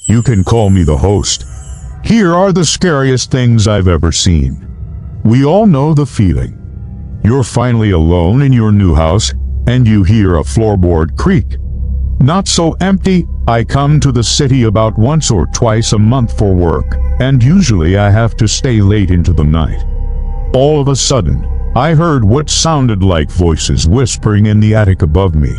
You can call me the host. Here are the scariest things I've ever seen. We all know the feeling. You're finally alone in your new house, and you hear a floorboard creak. Not so empty. I come to the city about once or twice a month for work, and usually I have to stay late into the night. All of a sudden, I heard what sounded like voices whispering in the attic above me.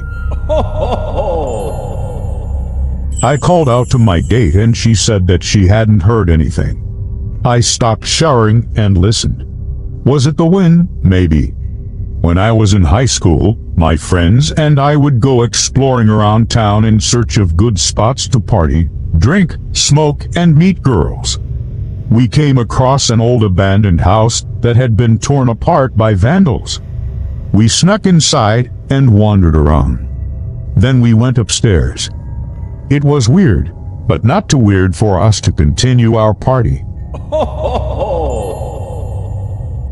I called out to my gate and she said that she hadn't heard anything. I stopped showering and listened. Was it the wind? Maybe. When I was in high school, my friends and I would go exploring around town in search of good spots to party, drink, smoke, and meet girls. We came across an old abandoned house that had been torn apart by vandals. We snuck inside and wandered around. Then we went upstairs. It was weird, but not too weird for us to continue our party.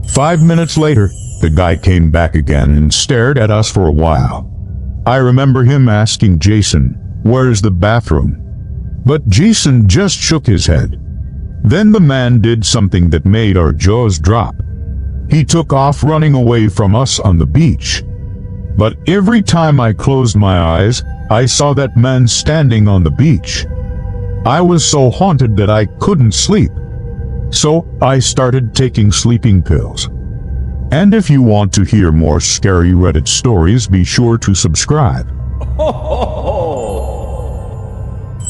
5 minutes later, the guy came back again and stared at us for a while. I remember him asking Jason, "Where's the bathroom?" But Jason just shook his head. Then the man did something that made our jaws drop. He took off running away from us on the beach. But every time I closed my eyes, I saw that man standing on the beach. I was so haunted that I couldn't sleep. So I started taking sleeping pills. And if you want to hear more scary Reddit stories, be sure to subscribe.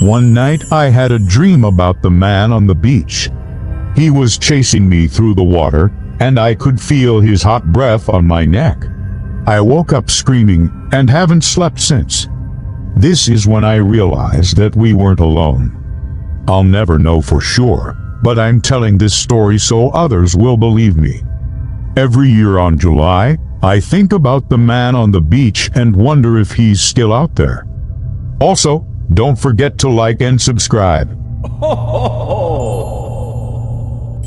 One night I had a dream about the man on the beach. He was chasing me through the water, and I could feel his hot breath on my neck. I woke up screaming and haven't slept since. This is when I realized that we weren't alone. I'll never know for sure, but I'm telling this story so others will believe me. Every year on July, I think about the man on the beach and wonder if he's still out there. Also, don't forget to like and subscribe.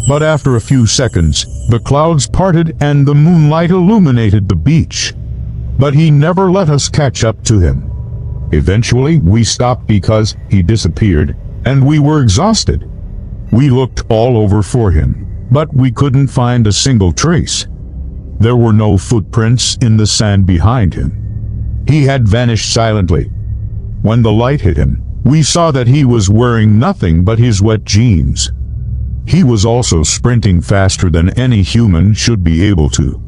But after a few seconds, the clouds parted and the moonlight illuminated the beach. But he never let us catch up to him. Eventually, we stopped because he disappeared, and we were exhausted. We looked all over for him, but we couldn't find a single trace. There were no footprints in the sand behind him. He had vanished silently. When the light hit him, we saw that he was wearing nothing but his wet jeans. He was also sprinting faster than any human should be able to.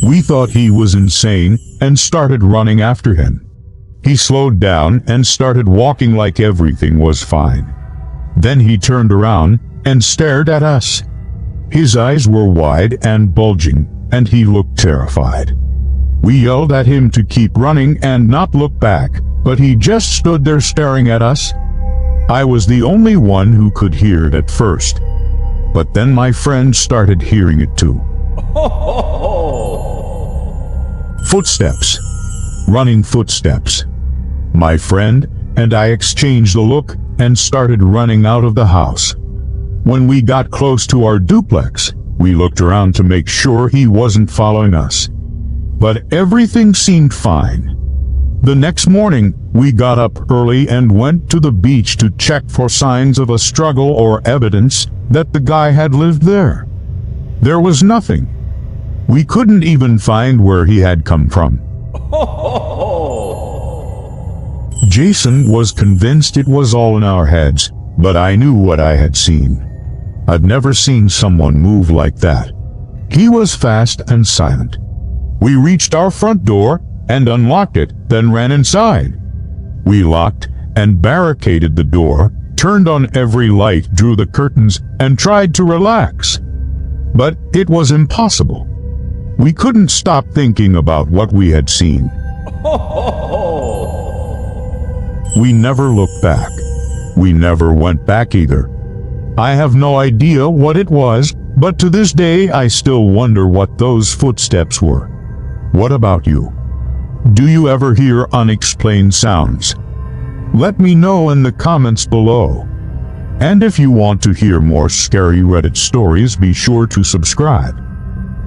We thought he was insane and started running after him. He slowed down and started walking like everything was fine. Then he turned around and stared at us. His eyes were wide and bulging, and he looked terrified. We yelled at him to keep running and not look back, but he just stood there staring at us. I was the only one who could hear it at first, but then my friend started hearing it too. Footsteps. Running footsteps. My friend and I exchanged a look and started running out of the house. When we got close to our duplex, we looked around to make sure he wasn't following us. But everything seemed fine. The next morning, we got up early and went to the beach to check for signs of a struggle or evidence that the guy had lived there. There was nothing. We couldn't even find where he had come from. Jason was convinced it was all in our heads, but I knew what I had seen. I'd never seen someone move like that. He was fast and silent. We reached our front door and unlocked it, then ran inside. We locked and barricaded the door, turned on every light, drew the curtains, and tried to relax. But it was impossible. We couldn't stop thinking about what we had seen. We never looked back. We never went back either. I have no idea what it was, but to this day I still wonder what those footsteps were. What about you? Do you ever hear unexplained sounds? Let me know in the comments below. And if you want to hear more scary Reddit stories, be sure to subscribe.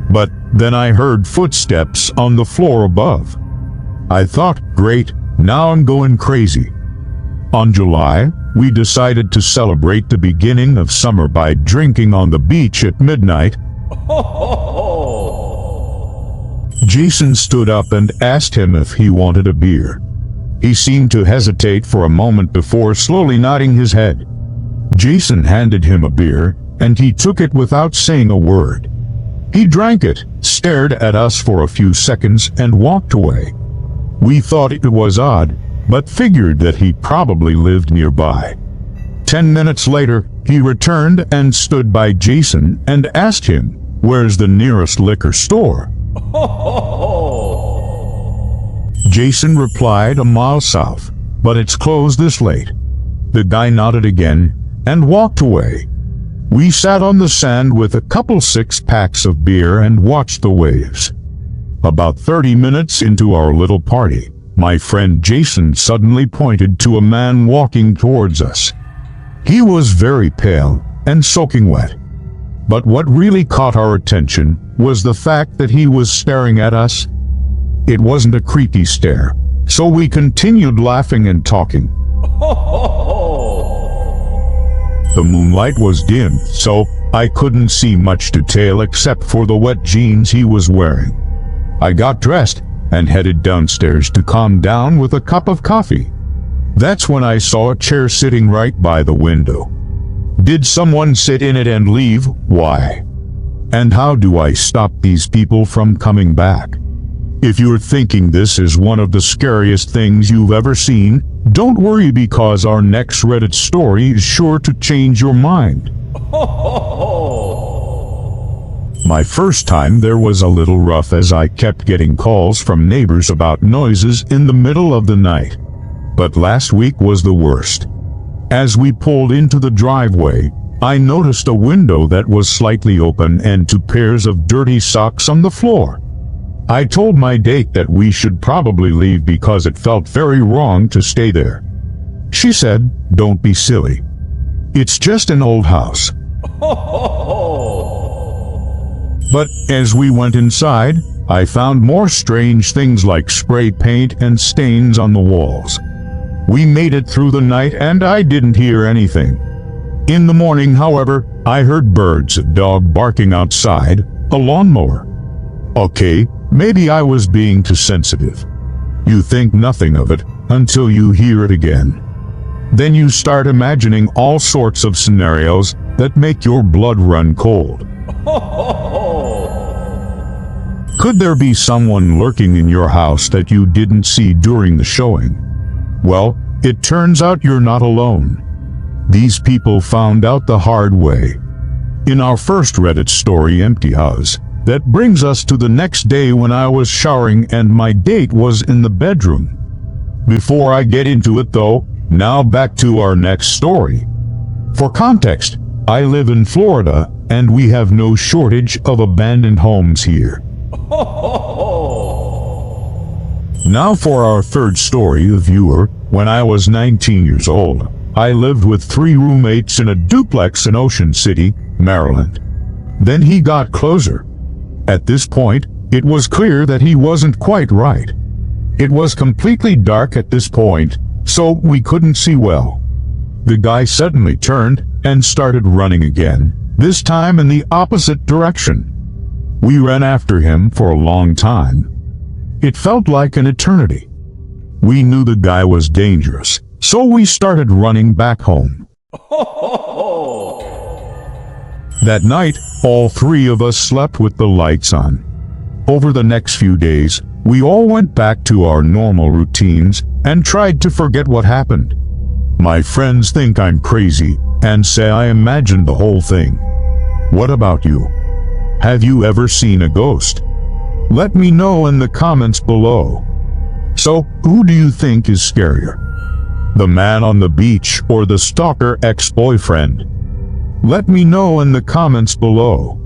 But then I heard footsteps on the floor above. I thought, great, now I'm going crazy. On July, we decided to celebrate the beginning of summer by drinking on the beach at midnight. Jason stood up and asked him if he wanted a beer. He seemed to hesitate for a moment before slowly nodding his head. Jason handed him a beer, and he took it without saying a word. He drank it, stared at us for a few seconds, and walked away. We thought it was odd, but figured that he probably lived nearby. 10 minutes later, he returned and stood by Jason and asked him, "Where's the nearest liquor store?" Jason replied, "A mile south, but it's closed this late." The guy nodded again and walked away. We sat on the sand with a couple 6-packs of beer and watched the waves. About 30 minutes into our little party, my friend Jason suddenly pointed to a man walking towards us. He was very pale and soaking wet. But what really caught our attention was the fact that he was staring at us. It wasn't a creepy stare, so we continued laughing and talking. The moonlight was dim, so I couldn't see much detail except for the wet jeans he was wearing. I got dressed and headed downstairs to calm down with a cup of coffee. That's when I saw a chair sitting right by the window. Did someone sit in it and leave? Why? And how do I stop these people from coming back? If you're thinking this is one of the scariest things you've ever seen, don't worry, because our next Reddit story is sure to change your mind. My first time there was a little rough, as I kept getting calls from neighbors about noises in the middle of the night. But last week was the worst. As we pulled into the driveway, I noticed a window that was slightly open and 2 pairs of dirty socks on the floor. I told my date that we should probably leave because it felt very wrong to stay there. She said, "Don't be silly. It's just an old house." But as we went inside, I found more strange things like spray paint and stains on the walls. We made it through the night and I didn't hear anything. In the morning, however, I heard birds, a dog barking outside, a lawnmower. Okay, maybe I was being too sensitive. You think nothing of it until you hear it again. Then you start imagining all sorts of scenarios that make your blood run cold. Could there be someone lurking in your house that you didn't see during the showing? Well, it turns out you're not alone. These people found out the hard way. In our first Reddit story, Empty House, that brings us to the next day when I was showering and my date was in the bedroom. Before I get into it though, now back to our next story. For context, I live in Florida and we have no shortage of abandoned homes here. Now for our third story, the viewer. When I was 19 years old, I lived with 3 roommates in a duplex in Ocean City, Maryland. Then he got closer. At this point, it was clear that he wasn't quite right. It was completely dark at this point, so we couldn't see well. The guy suddenly turned and started running again, this time in the opposite direction. We ran after him for a long time. It felt like an eternity. We knew the guy was dangerous, so we started running back home. That night, all 3 of us slept with the lights on. Over the next few days, we all went back to our normal routines and tried to forget what happened. My friends think I'm crazy and say I imagined the whole thing. What about you? Have you ever seen a ghost? Let me know in the comments below. So, who do you think is scarier? The man on the beach or the stalker ex-boyfriend? Let me know in the comments below.